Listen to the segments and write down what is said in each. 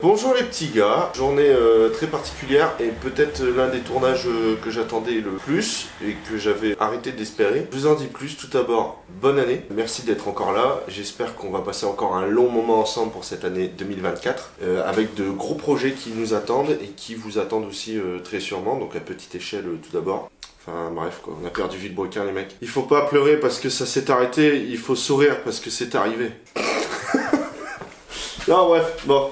Bonjour les petits gars, journée très particulière et peut-être l'un des tournages que j'attendais le plus et que j'avais arrêté d'espérer. Je vous en dis plus, tout d'abord, bonne année, merci d'être encore là, j'espère qu'on va passer encore un long moment ensemble pour cette année 2024 avec de gros projets qui nous attendent et qui vous attendent aussi très sûrement, donc à petite échelle tout d'abord. Enfin bref quoi, on a perdu Villebrequin les mecs. Il faut pas pleurer parce que ça s'est arrêté, il faut sourire parce que c'est arrivé. Non bref, bon.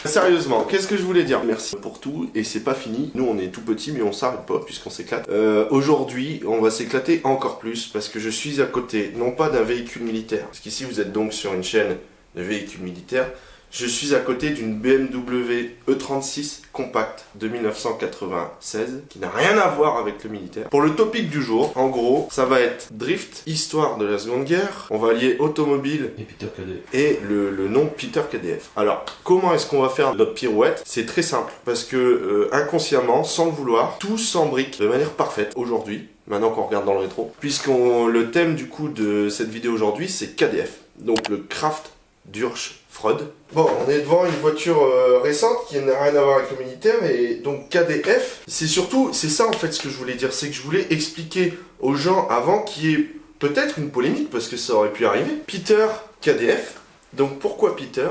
Sérieusement, qu'est-ce que je voulais dire? Merci pour tout, et c'est pas fini. Nous on est tout petits mais on s'arrête pas puisqu'on s'éclate. Aujourd'hui on va s'éclater encore plus parce que je suis à côté, non pas d'un véhicule militaire, parce qu'ici vous êtes donc sur une chaîne de véhicules militaires. Je suis à côté d'une BMW E36 Compact de 1996 qui n'a rien à voir avec le militaire. Pour le topic du jour, en gros, ça va être drift, histoire de la Seconde Guerre. On va lier automobile et Peter KDF. Et le nom Peter KDF. Alors, comment est-ce qu'on va faire notre pirouette? C'est très simple parce que inconsciemment, sans le vouloir, tout s'embrique de manière parfaite aujourd'hui. Maintenant qu'on regarde dans le rétro, le thème du coup de cette vidéo aujourd'hui, c'est KDF. Donc le Kraft Durch Freud. Bon, on est devant une voiture récente qui n'a rien à voir avec le militaire et donc KDF, c'est ça en fait ce que je voulais dire, c'est que je voulais expliquer aux gens avant qu'il y ait peut-être une polémique parce que ça aurait pu arriver. Peter KDF, donc pourquoi Peter?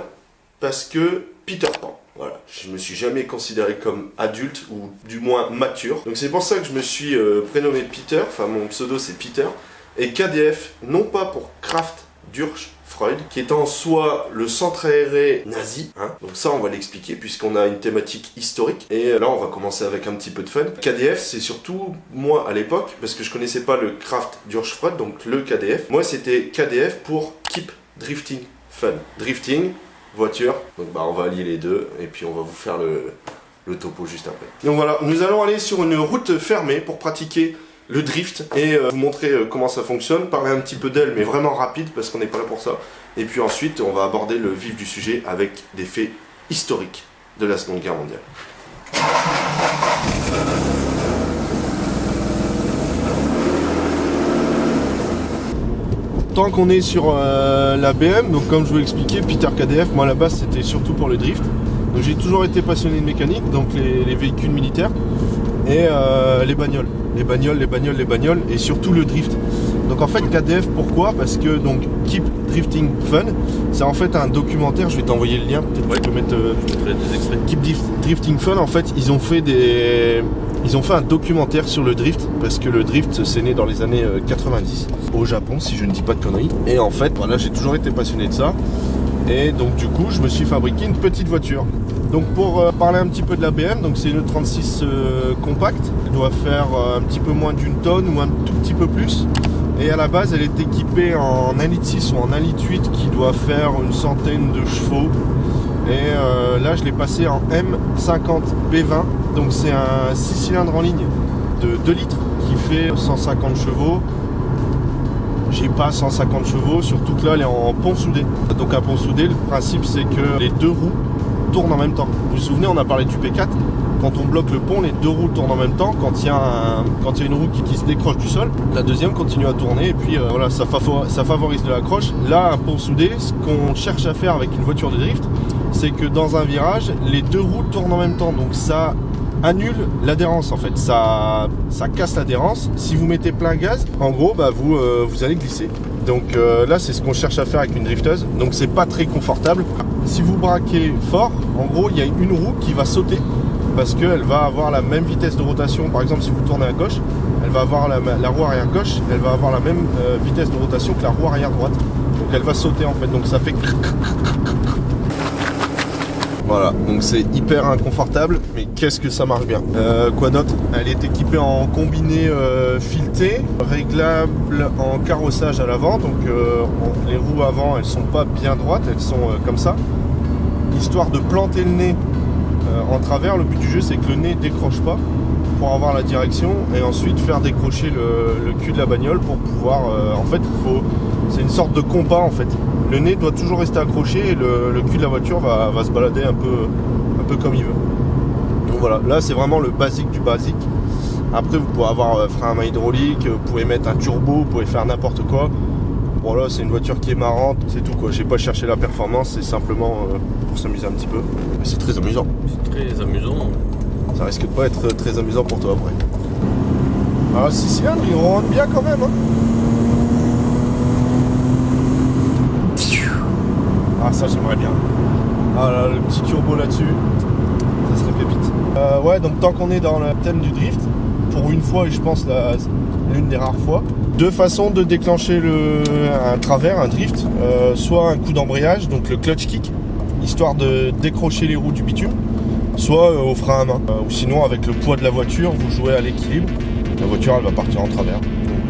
Parce que Peter Pan. Voilà, je me suis jamais considéré comme adulte ou du moins mature. Donc c'est pour ça que je me suis prénommé Peter, enfin mon pseudo c'est Peter. Et KDF, non pas pour Kraft Durch Freud, qui est en soi le centre aéré nazi, hein. Donc ça on va l'expliquer puisqu'on a une thématique historique. Et là on va commencer avec un petit peu de fun. KDF c'est surtout, moi à l'époque, parce que je connaissais pas le Kraft Durch Freud, donc le KDF, moi c'était KDF pour Keep Drifting Fun. Drifting, voiture, donc bah on va allier les deux et puis on va vous faire le topo juste après. Donc voilà, nous allons aller sur une route fermée pour pratiquer le drift et vous montrer comment ça fonctionne, parler un petit peu d'elle mais vraiment rapide parce qu'on n'est pas là pour ça. Et puis ensuite on va aborder le vif du sujet avec des faits historiques de la Seconde Guerre mondiale. Tant qu'on est sur la BM, donc comme je vous l'expliquais, Peter KDF, moi à la base c'était surtout pour le drift. Donc j'ai toujours été passionné de mécanique, donc les véhicules militaires et les bagnoles. Les bagnoles et surtout le drift. Donc en fait KDF pourquoi? Parce que donc Keep Drifting Fun, c'est en fait un documentaire, je vais t'envoyer le lien, peut-être que tu peux mettre des extraits. Keep Drifting Fun, en fait ils ont fait un documentaire sur le drift, parce que le drift c'est né dans les années 90 au Japon si je ne dis pas de conneries. Et en fait voilà, j'ai toujours été passionné de ça. Et donc du coup je me suis fabriqué une petite voiture. Donc pour parler un petit peu de la BM, donc c'est une E36 Compact. Elle doit faire un petit peu moins d'une tonne ou un tout petit peu plus. Et à la base elle est équipée en 1,6 litre ou en 1,8 litre qui doit faire une centaine de chevaux. Et là je l'ai passé en M50 B20. Donc c'est un 6 cylindres en ligne de 2 litres qui fait 150 chevaux. J'ai pas 150 chevaux, surtout que là elle est en pont soudé. Donc un pont soudé, le principe c'est que les deux roues tournent en même temps. Vous vous souvenez, on a parlé du P4, quand on bloque le pont, les deux roues tournent en même temps. Quand il y a une roue qui se décroche du sol, la deuxième continue à tourner et puis voilà, ça favorise de l'accroche. Là, un pont soudé, ce qu'on cherche à faire avec une voiture de drift, c'est que dans un virage, les deux roues tournent en même temps. Donc ça annule l'adhérence en fait, ça casse l'adhérence. Si vous mettez plein gaz, en gros bah, vous allez glisser. Donc là c'est ce qu'on cherche à faire avec une drifteuse, donc c'est pas très confortable. Si vous braquez fort, en gros il y a une roue qui va sauter parce qu'elle va avoir la même vitesse de rotation. Par exemple si vous tournez à gauche, elle va avoir la roue arrière gauche, elle va avoir la même vitesse de rotation que la roue arrière droite. Donc elle va sauter en fait, donc ça fait voilà, donc c'est hyper inconfortable, mais qu'est-ce que ça marche bien. Quoi d'autre? Elle est équipée en combiné fileté, réglable en carrossage à l'avant, donc les roues avant elles sont pas bien droites, elles sont comme ça. Histoire de planter le nez en travers, le but du jeu c'est que le nez décroche pas pour avoir la direction et ensuite faire décrocher le cul de la bagnole pour pouvoir... en fait, c'est une sorte de compas en fait. Le nez doit toujours rester accroché et le cul de la voiture va se balader un peu comme il veut. Donc voilà, là c'est vraiment le basique du basique. Après vous pouvez avoir frein à main hydraulique, vous pouvez mettre un turbo, vous pouvez faire n'importe quoi. Voilà, c'est une voiture qui est marrante, c'est tout quoi. J'ai pas cherché la performance, c'est simplement pour s'amuser un petit peu. Mais c'est très amusant. C'est très amusant. Ça risque de pas être très amusant pour toi après. Alors 6 cylindres, il rentre bien quand même. Hein. Ah ça j'aimerais bien. Ah là, le petit turbo là-dessus, ça serait pépite. Ouais, donc tant qu'on est dans le thème du drift, pour une fois, et je pense l'une des rares fois, deux façons de déclencher un travers, un drift, soit un coup d'embrayage, donc le clutch kick, histoire de décrocher les roues du bitume, soit au frein à main, ou sinon avec le poids de la voiture, vous jouez à l'équilibre, la voiture elle va partir en travers.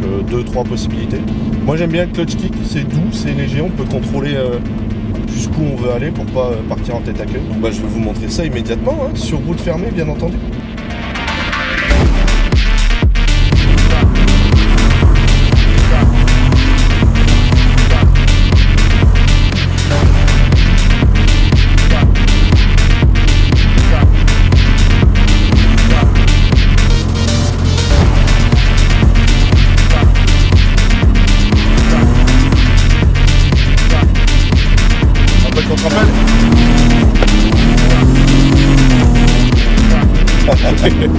Donc 2-3 possibilités. Moi j'aime bien le clutch kick, c'est doux, c'est léger, on peut contrôler jusqu'où on veut aller pour pas partir en tête à queue. Bah, je vais vous montrer ça immédiatement, hein, sur route fermée bien entendu. On te rappelle.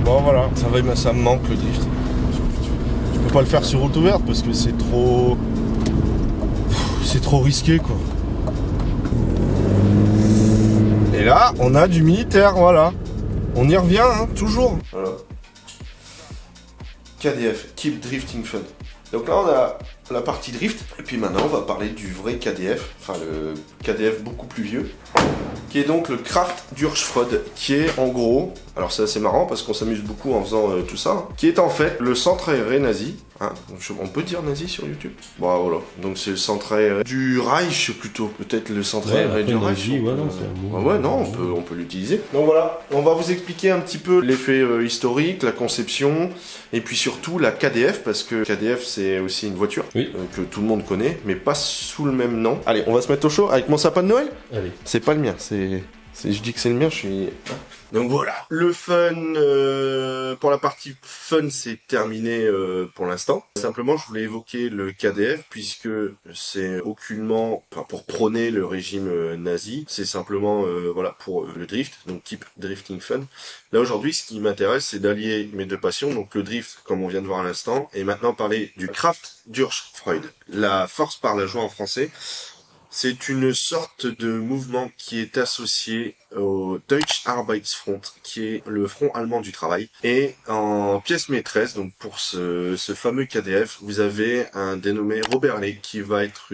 Bon voilà, ça me manque le drift. Je peux pas le faire sur route ouverte parce que c'est trop risqué quoi. Et là, on a du militaire, voilà. On y revient, hein, toujours. Voilà. KDF, Keep Drifting Fun. Donc là, on a la partie drift. Et puis maintenant, on va parler du vrai KDF. Enfin, le KDF beaucoup plus vieux. Qui est donc le Kraft Durchfreude. Qui est en gros... Alors c'est assez marrant parce qu'on s'amuse beaucoup en faisant tout ça. Hein, qui est en fait le centre aéré nazi. Hein, on peut dire nazi sur YouTube. Bon voilà. Donc c'est le centre aéré du Reich plutôt. Peut-être le centre aéré du Reich. Ouais, non, on peut l'utiliser. Donc voilà. On va vous expliquer un petit peu l'effet historique, la conception. Et puis surtout la KDF. Parce que KDF c'est aussi une voiture. Oui. Que tout le monde connaît. Mais pas sous le même nom. Allez, on va se mettre au chaud avec mon sapin de Noël. Allez. C'est pas le mien. Je dis que c'est le mien, je suis... Donc voilà, le fun, pour la partie fun, c'est terminé pour l'instant. Simplement, je voulais évoquer le KDF, puisque c'est aucunement, enfin, pour prôner le régime nazi, c'est simplement, voilà, pour le drift, donc Keep Drifting Fun. Là, aujourd'hui, ce qui m'intéresse, c'est d'allier mes deux passions, donc le drift, comme on vient de voir à l'instant, et maintenant parler du Kraft Durchfreude. La force par la joie en français. C'est une sorte de mouvement qui est associé au Deutsche Arbeitsfront, qui est le front allemand du travail. Et en pièce maîtresse, donc pour ce fameux KDF, vous avez un dénommé Robert Ley, qui va être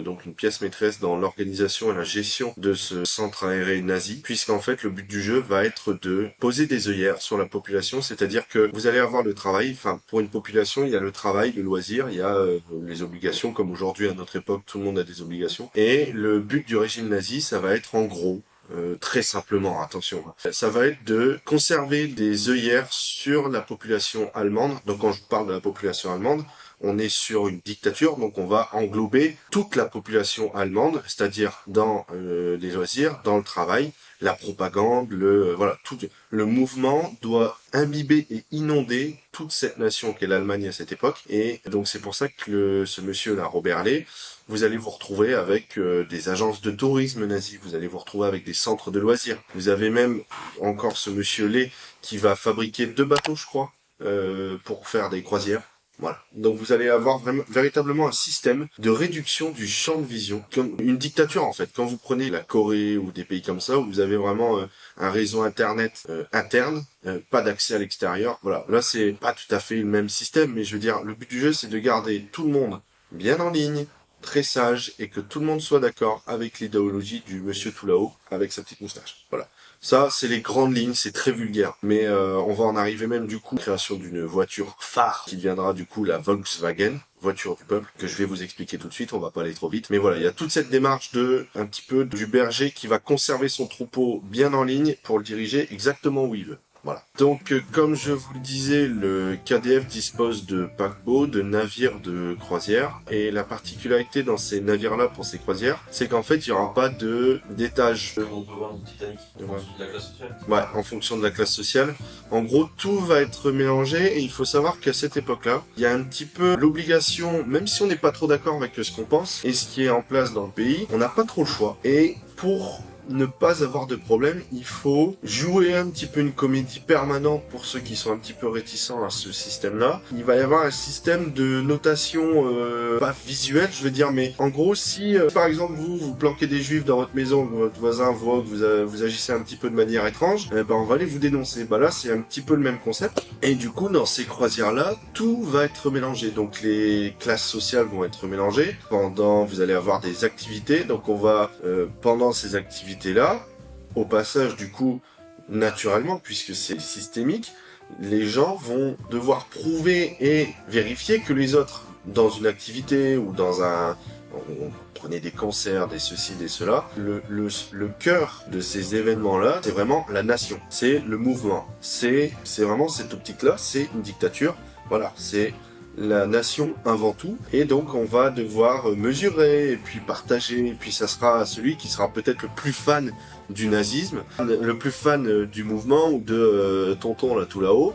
donc une pièce maîtresse dans l'organisation et la gestion de ce centre aéré nazi, puisqu'en fait le but du jeu va être de poser des œillères sur la population, c'est-à-dire que vous allez avoir le travail, enfin pour une population il y a le travail, le loisir, il y a les obligations, comme aujourd'hui à notre époque tout le monde a des obligations. Et le but du régime nazi, ça va être en gros, très simplement, attention, ça va être de conserver des œillères sur la population allemande. Donc quand je parle de la population allemande, on est sur une dictature, donc on va englober toute la population allemande, c'est-à-dire dans les loisirs, dans le travail, la propagande, voilà, tout le mouvement doit imbiber et inonder toute cette nation qu'est l'Allemagne à cette époque. Et donc c'est pour ça que ce monsieur-là, Robert Ley, vous allez vous retrouver avec des agences de tourisme nazis, vous allez vous retrouver avec des centres de loisirs. Vous avez même encore ce monsieur Ley qui va fabriquer 2 bateaux, je crois, pour faire des croisières. Voilà. Donc vous allez avoir véritablement un système de réduction du champ de vision, comme une dictature en fait. Quand vous prenez la Corée ou des pays comme ça, où vous avez vraiment un réseau internet interne, pas d'accès à l'extérieur. Voilà. Là c'est pas tout à fait le même système, mais je veux dire, le but du jeu c'est de garder tout le monde bien en ligne, très sage, et que tout le monde soit d'accord avec l'idéologie du monsieur tout là-haut, avec sa petite moustache. Voilà. Ça, c'est les grandes lignes, c'est très vulgaire. Mais on va en arriver même du coup à la création d'une voiture phare qui deviendra du coup la Volkswagen, voiture du peuple, que je vais vous expliquer tout de suite, on va pas aller trop vite. Mais voilà, il y a toute cette démarche un petit peu du berger qui va conserver son troupeau bien en ligne pour le diriger exactement où il veut. Voilà. Donc, comme je vous le disais, le KDF dispose de paquebots, de navires de croisière. Et la particularité dans ces navires-là, pour ces croisières, c'est qu'en fait, il n'y aura pas d'étage. On peut voir le Titanic en fonction de la classe sociale. Ouais, en fonction de la classe sociale. En gros, tout va être mélangé. Et il faut savoir qu'à cette époque-là, il y a un petit peu l'obligation, même si on n'est pas trop d'accord avec ce qu'on pense, et ce qui est en place dans le pays, on n'a pas trop le choix. Et pour ne pas avoir de problème, il faut jouer un petit peu une comédie permanente pour ceux qui sont un petit peu réticents à ce système-là. Il va y avoir un système de notation, pas visuelle, je veux dire, mais en gros, si par exemple vous planquez des juifs dans votre maison, que votre voisin voit que vous agissez un petit peu de manière étrange, on va aller vous dénoncer. Là, c'est un petit peu le même concept. Et du coup, dans ces croisières-là, tout va être mélangé. Donc les classes sociales vont être mélangées. Vous allez avoir des activités. Donc on va, pendant ces activités là, au passage du coup, naturellement, puisque c'est systémique, les gens vont devoir prouver et vérifier que les autres, dans une activité ou dans on prenait des concerts, des ceci, des cela, le cœur de ces événements-là, c'est vraiment la nation, c'est le mouvement, c'est vraiment cette optique-là, c'est une dictature, voilà, c'est la nation avant tout, et donc on va devoir mesurer et puis partager, et puis ça sera celui qui sera peut-être le plus fan du nazisme, le plus fan du mouvement ou de tonton là tout là-haut.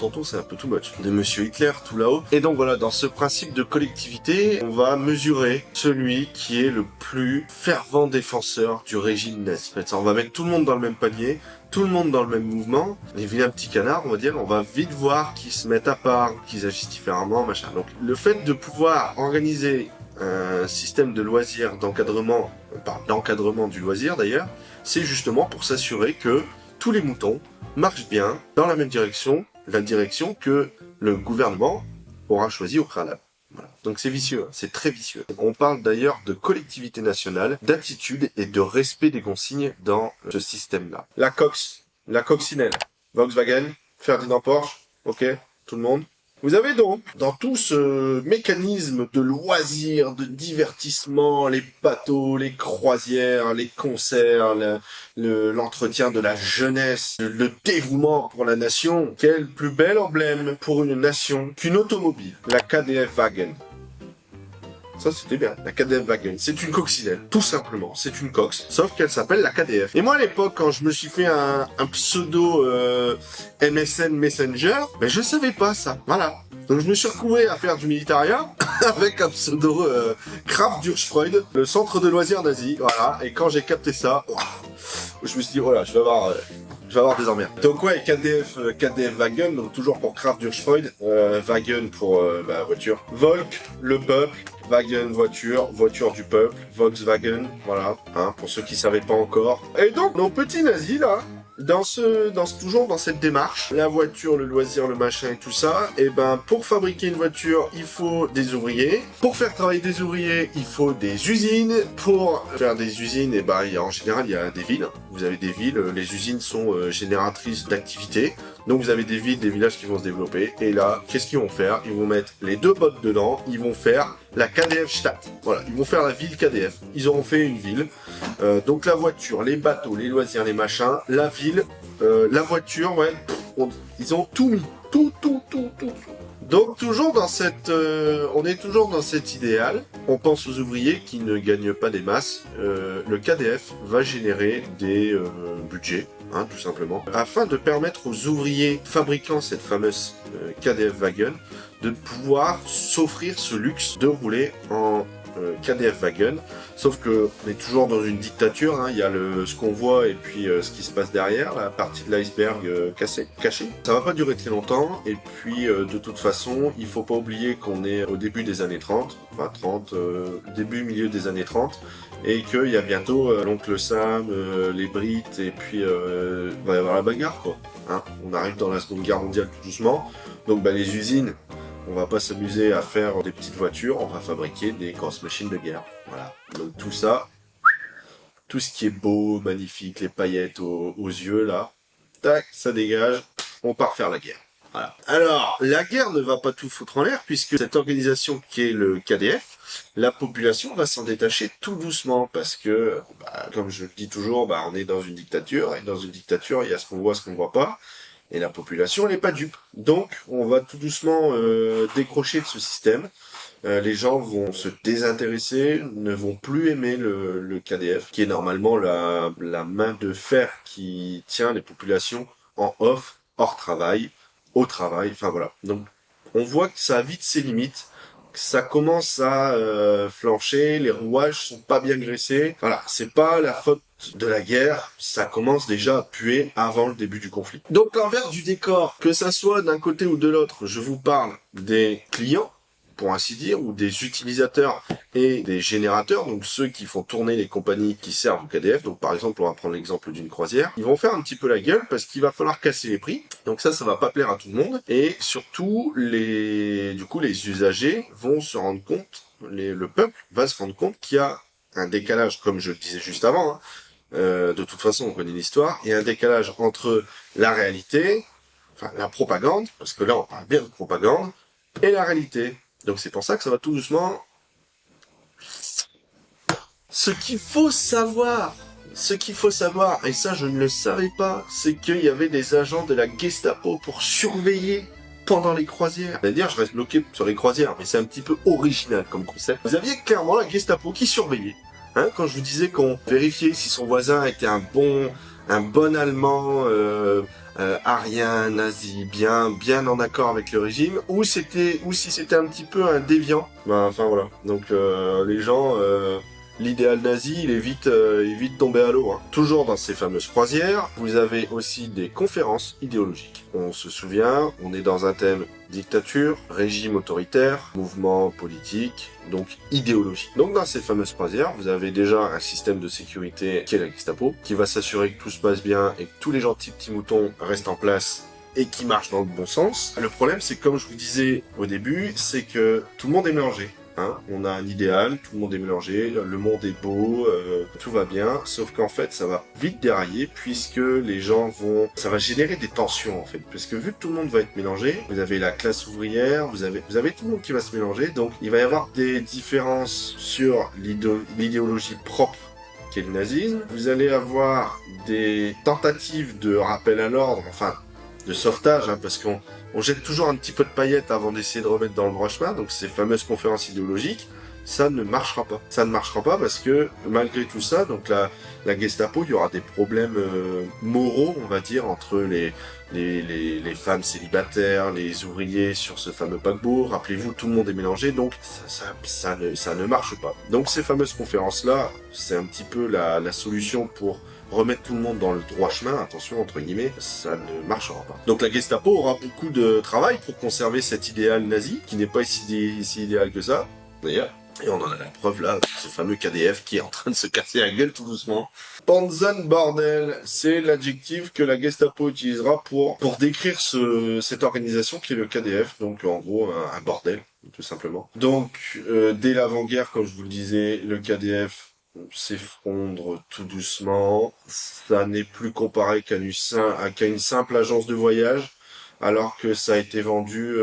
Tonton c'est un peu too much, de Monsieur Hitler tout là-haut. Et donc voilà, dans ce principe de collectivité, on va mesurer celui qui est le plus fervent défenseur du régime nazi. En fait, on va mettre tout le monde dans le même panier, tout le monde dans le même mouvement, les vilains petits canards, on va dire, on va vite voir qu'ils se mettent à part, qu'ils agissent différemment, machin. Donc le fait de pouvoir organiser un système de loisirs, d'encadrement du loisir d'ailleurs, c'est justement pour s'assurer que tous les moutons marchent bien dans la même direction, la direction que le gouvernement aura choisi au préalable. Voilà. Donc c'est vicieux, c'est très vicieux. On parle d'ailleurs de collectivité nationale, d'attitude et de respect des consignes dans ce système-là. La Cox, la coccinelle, Volkswagen, Ferdinand Porsche, ok, tout le monde. Vous avez donc, dans tout ce mécanisme de loisirs, de divertissement, les bateaux, les croisières, les concerts, l'entretien de la jeunesse, le dévouement pour la nation, quel plus bel emblème pour une nation qu'une automobile, la KDF Wagen. Ça, c'était bien. La KDF Wagen. C'est une coccinelle. Tout simplement. C'est une cox. Sauf qu'elle s'appelle la KDF. Et moi, à l'époque, quand je me suis fait un pseudo MSN Messenger, je savais pas ça. Voilà. Donc, je me suis retrouvé à faire du militaria avec un pseudo Kraft Durchfreud, le centre de loisirs nazi. Voilà. Et quand j'ai capté ça, je me suis dit, voilà, je vais avoir des emmerdes. Donc ouais, KDF Wagen, donc toujours pour Kraft Durchfreud, Wagen pour voiture. Volk, le peuple, Wagen, voiture du peuple, Volkswagen, voilà, pour ceux qui savaient pas encore. Et donc, nos petits nazis là, toujours dans cette démarche, la voiture, le loisir, le machin et tout ça, et pour fabriquer une voiture, il faut des ouvriers. Pour faire travailler des ouvriers, il faut des usines. Pour faire des usines, en général, il y a des villes. Vous avez des villes, les usines sont génératrices d'activité. Donc vous avez des villes, des villages qui vont se développer. Et là, qu'est-ce qu'ils vont faire? Ils vont mettre les deux bottes dedans, ils vont faire la KDF Stadt. Voilà, ils vont faire la ville KDF. Ils auront fait une ville. Donc la voiture, les bateaux, les loisirs, les machins, la ville, la voiture, ouais, ils ont tout mis. Tout. Donc toujours dans on est toujours dans cet idéal. On pense aux ouvriers qui ne gagnent pas des masses. Le KDF va générer des budgets, tout simplement, afin de permettre aux ouvriers fabriquant cette fameuse KDF Wagen de pouvoir s'offrir ce luxe de rouler en KDF Wagen. Sauf que on est toujours dans une dictature, il y a ce qu'on voit et puis ce qui se passe derrière, la partie de l'iceberg cachée. Ça va pas durer très longtemps, et puis de toute façon, il faut pas oublier qu'on est au début des années 30, milieu des années 30, et qu'il y a bientôt l'oncle Sam, les Brites, et puis va y avoir la bagarre, quoi. On arrive dans la Seconde Guerre mondiale tout doucement, donc les usines, on va pas s'amuser à faire des petites voitures, on va fabriquer des grosses machines de guerre. Voilà. Donc tout ça, tout ce qui est beau, magnifique, les paillettes aux yeux là, tac, ça dégage, on part faire la guerre. Voilà. Alors, la guerre ne va pas tout foutre en l'air, puisque cette organisation qui est le KDF, la population va s'en détacher tout doucement, parce que, comme je le dis toujours, on est dans une dictature, et dans une dictature, il y a ce qu'on voit, ce qu'on voit pas, et la population, elle n'est pas dupe. Donc, on va tout doucement décrocher de ce système. Les gens vont se désintéresser, ne vont plus aimer le KDF, qui est normalement la main de fer qui tient les populations en off, hors travail, au travail, enfin voilà. Donc on voit que ça a vite ses limites, que ça commence à flancher, les rouages sont pas bien graissés. Voilà, c'est pas la faute de la guerre, ça commence déjà à puer avant le début du conflit. Donc l'envers du décor, que ça soit d'un côté ou de l'autre, je vous parle des clients, pour ainsi dire, ou des utilisateurs et des générateurs, donc ceux qui font tourner les compagnies qui servent au KDF. Donc par exemple, on va prendre l'exemple d'une croisière. Ils vont faire un petit peu la gueule parce qu'il va falloir casser les prix. Donc ça va pas plaire à tout le monde. Et surtout, les usagers vont se rendre compte, le peuple va se rendre compte qu'il y a un décalage, comme je le disais juste avant. De toute façon, on connaît l'histoire. Il y a un décalage entre la réalité, enfin la propagande, parce que là on parle bien de propagande, et la réalité. Donc c'est pour ça que ça va tout doucement. Ce qu'il faut savoir, et ça je ne le savais pas, c'est qu'il y avait des agents de la Gestapo pour surveiller pendant les croisières. C'est-à-dire, je reste bloqué sur les croisières, mais c'est un petit peu original comme concept. Vous aviez clairement la Gestapo qui surveillait. Quand je vous disais qu'on vérifiait si son voisin était un bon Allemand, arien, nazi, bien en accord avec le régime, ou si c'était un petit peu un déviant. Enfin voilà. Donc les gens, l'idéal nazi, il est vite tombé à l'eau. Toujours dans ces fameuses croisières, vous avez aussi des conférences idéologiques. On se souvient, on est dans un thème dictature, régime autoritaire, mouvement politique, donc idéologie. Donc dans ces fameuses croisières, vous avez déjà un système de sécurité qui est la Gestapo, qui va s'assurer que tout se passe bien et que tous les gentils petits moutons restent en place et qui marchent dans le bon sens. Le problème, c'est comme je vous disais au début, c'est que tout le monde est mélangé. On a un idéal, tout le monde est mélangé, le monde est beau, tout va bien, sauf qu'en fait ça va vite dérailler puisque les gens ça va générer des tensions en fait, parce que vu que tout le monde va être mélangé, vous avez la classe ouvrière, vous avez tout le monde qui va se mélanger, donc il va y avoir des différences sur l'idéologie propre qu'est le nazisme, vous allez avoir des tentatives de rappel à l'ordre, enfin de sauvetage, parce qu'on jette toujours un petit peu de paillettes avant d'essayer de remettre dans le droit chemin, donc ces fameuses conférences idéologiques, ça ne marchera pas. Ça ne marchera pas parce que, malgré tout ça, donc la Gestapo, il y aura des problèmes moraux, on va dire, entre les femmes célibataires, les ouvriers sur ce fameux paquebot. Rappelez-vous, tout le monde est mélangé, donc ça ne marche pas. Donc ces fameuses conférences-là, c'est un petit peu la solution pour remettre tout le monde dans le droit chemin, attention, entre guillemets, ça ne marchera pas. Donc la Gestapo aura beaucoup de travail pour conserver cet idéal nazi, qui n'est pas si idéal que ça, d'ailleurs. Et on en a la preuve là, ce fameux KDF qui est en train de se casser la gueule tout doucement. Panzernbordel, c'est l'adjectif que la Gestapo utilisera pour décrire cette organisation qui est le KDF, donc en gros un bordel, tout simplement. Donc dès l'avant-guerre, comme je vous le disais, le KDF s'effondre tout doucement, ça n'est plus comparé qu'à une simple agence de voyage, alors que ça a été vendu,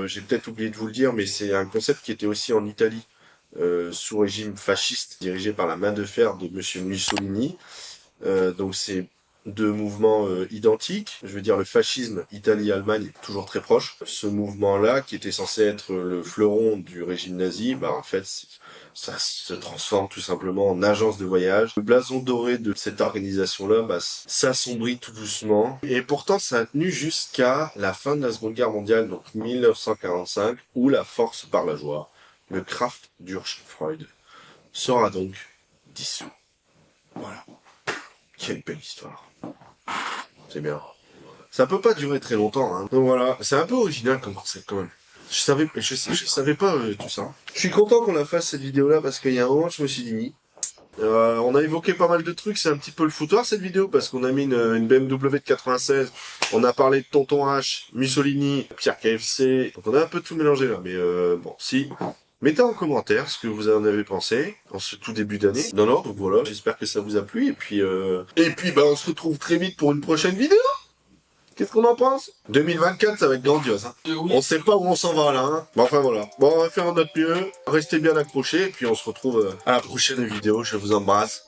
j'ai peut-être oublié de vous le dire, mais c'est un concept qui était aussi en Italie, sous régime fasciste, dirigé par la main de fer de monsieur Mussolini, donc c'est deux mouvements identiques, je veux dire le fascisme Italie-Allemagne est toujours très proche, ce mouvement-là, qui était censé être le fleuron du régime nazi, en fait, ça se transforme tout simplement en agence de voyage. Le blason doré de cette organisation-là, s'assombrit tout doucement. Et pourtant, ça a tenu jusqu'à la fin de la Seconde Guerre mondiale, donc 1945, où la force par la joie, le Kraft Freud, sera donc dissous. Voilà. Quelle belle histoire. C'est bien. Ça peut pas durer très longtemps, Donc voilà, c'est un peu original comme concept quand même. Je savais pas tout ça. Je suis content qu'on la fasse cette vidéo-là parce qu'il y a un moment, je me suis dit, on a évoqué pas mal de trucs, c'est un petit peu le foutoir cette vidéo parce qu'on a mis une BMW de 96, on a parlé de Tonton H, Mussolini, Pierre KFC, donc on a un peu tout mélangé là, mais bon, si. Mettez en commentaire ce que vous en avez pensé en ce tout début d'année. Non, donc voilà, j'espère que ça vous a plu et puis on se retrouve très vite pour une prochaine vidéo. Qu'est-ce qu'on en pense? 2024, ça va être grandiose. Hein. Oui. On sait pas où on s'en va là. Hein. Bon, enfin voilà. Bon, on va faire notre mieux. Restez bien accrochés. Et puis on se retrouve à la prochaine vidéo. Je vous embrasse.